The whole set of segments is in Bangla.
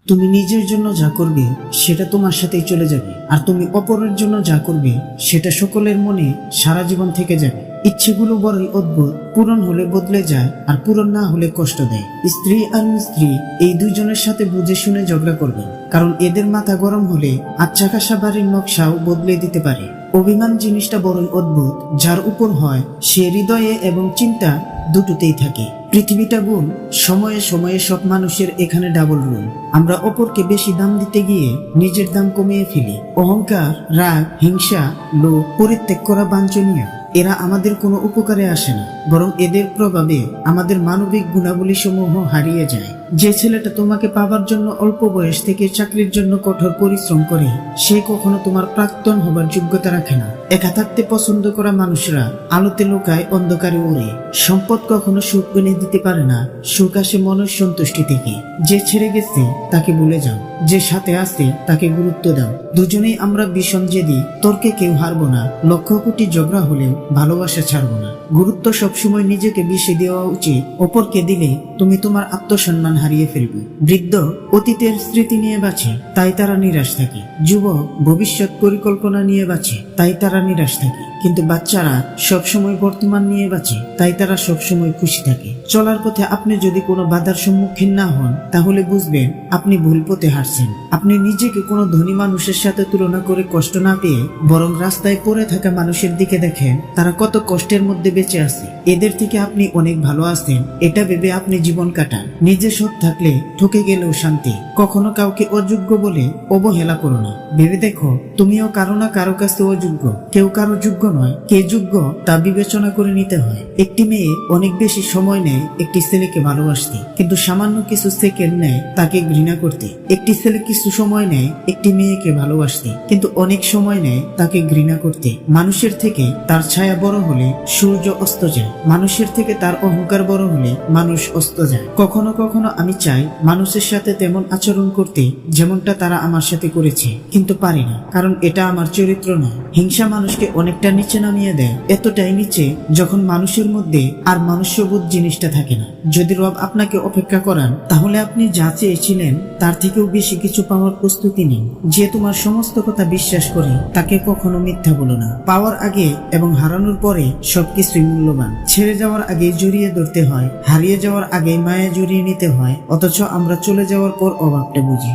তুমি নিজের জন্য যা করবে সেটা তোমার সাথেই চলে যাবে, আর তুমি অপরের জন্য যা করবে সেটা সকলের মনে সারা জীবন থেকে যাবে। ইচ্ছেগুলো বড়ই অদ্ভুত, পূরণ হলে বদলে যায় আর পূরণ না হলে কষ্ট দেয়। স্ত্রী আর স্ত্রী এই দুইজনের সাথে বুঝে শুনে ঝগড়া করবেন, কারণ এদের মাথা গরম হলে আচ্ছা খাসা বাড়ির নকশাও বদলে দিতে পারে। অভিমান জিনিসটা বড়ই অদ্ভুত, যার উপর হয় সে হৃদয়ে এবং চিন্তা দুটোতেই থাকে। পৃথিবীটা গুণ, সময়ে সময়ে সব মানুষের এখানে ডাবল রুল। আমরা অপরকে বেশি দাম দিতে গিয়ে নিজের দাম কমিয়ে ফেলি। অহংকার, রাগ, হিংসা, লোভ পরিত্যাগ করা বাঞ্ছনীয়। এরা আমাদের কোনো উপকারে আসে না, বরং এদের প্রভাবে আমাদের মানবিক গুণাবলী সমূহ হারিয়ে যায়। যে ছেলেটা তোমাকে পাবার জন্য অল্প বয়স থেকে চাকরির জন্য কঠোর পরিশ্রম করে, সে কখনো তোমার প্রাক্তন হবার যোগ্যতা রাখে না। একা থাকতে পছন্দ করা মানুষরা আলোতে লুকায়, অন্ধকারে উড়ে। সম্পদ কখনো সুখ এনে দিতে পারে না, সুখ আসে মনের সন্তুষ্টি থেকে। যে ছেড়ে গেছে তাকে ভুলে যাও, যে সাথে আছে তাকে গুরুত্ব দাও। দুজনেই আমরা ভীষণ জেদি, তর্কে কেউ হারবো না, লক্ষ কোটি ঝগড়া হলেও ভালোবাসা ছাড়বো না। গুরুত্ব সবসময় নিজেকে বেশি দেওয়া উচিত, অপরকে দিলে তুমি তোমার আত্মসম্মান হারিয়ে ফেলবে। বৃদ্ধ অতীতের স্মৃতি নিয়ে বাঁচে, তাই তারা নিরাশ থাকে। যুবক ভবিষ্যৎ পরিকল্পনা নিয়ে বাঁচে, তাই তারা নিরাশ থাকে। কিন্তু বাচ্চারা সবসময় বর্তমান নিয়ে বাঁচে, তাই তারা সবসময় খুশি থাকে। চলার পথে আপনি যদি কোনো বাধার সম্মুখীন না হন, তাহলে বুঝবেন আপনি ভুল পথে হাঁটছেন। আপনি নিজেকে কোনো ধনী মানুষের সাথে তুলনা করে কষ্ট না পেয়ে বরং রাস্তায় পড়ে থাকা মানুষের দিকে দেখেন, তারা কত কষ্টের মধ্যে বেঁচে আছে। এদের থেকে আপনি অনেক ভালো আছেন, এটা ভেবে আপনি জীবন কাটান। নিজে সৎ থাকলে ঠকে গেলেও শান্তি। কখনো কাউকে অযোগ্য বলে অবহেলা করো না। ভেবে দেখো, তুমিও কারো না কারো কাছে অযোগ্য। কেউ কারো যোগ্য নয়, কে যোগ্য তা বিবেচনা করে নিতে হয়। একটি মেয়ে অনেক বেশি সময় নেয় একটি ছেলেকে ভালোবাসতে, কিন্তু সামান্য কিছু সেকেন্ড নেয় তাকে ঘৃণা করতে। একটি ছেলে কিছু সময় নেয় একটি মেয়েকে ভালোবাসতে, কিন্তু অনেক সময় নেয় তাকে ঘৃণা করতে। মানুষের থেকে তার ছায়া বড় হলে সূর্য অস্ত যায়, মানুষের থেকে তার অহংকার বড় হলে মানুষ অস্ত যায়। কখনো কখনো আমি চাই মানুষের সাথে তেমন আচরণ করতে যেমনটা তারা আমার সাথে করেছে, কিন্তু পারি না, কারণ এটা আমার চরিত্র নয়। হিংসা মানুষকে অনেকটা নিচে নামিয়ে দেয়, এতটাই নিচে যখন মানুষের মধ্যে আর মনুষ্যবোধ জিনিসটা থাকে না। যদি রব আপনাকে অপেক্ষা করান, তাহলে আপনি যা চেয়েছিলেন তার থেকেও বেশি কিছু পাওয়ার প্রস্তুতি নিন। যে তোমার সমস্ত কথা বিশ্বাস করে তাকে কখনো মিথ্যা বলো না। পাওয়ার আগে এবং হারানোর পরে সবকিছুই মূল্যবান। ছেড়ে যাওয়ার আগে জড়িয়ে ধরতে হয়, হারিয়ে যাওয়ার আগে মায়া জড়িয়ে নিতে হয়, অথচ আমরা চলে যাওয়ার পর অভাবটা বুঝি।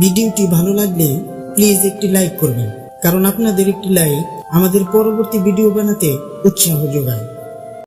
ভিডিওটি ভালো লাগলে প্লিজ একটি লাইক করবেন, কারণ আপনাদের একটি লাইক আমাদের পরবর্তী ভিডিও বানাতে উৎসাহ যোগায়।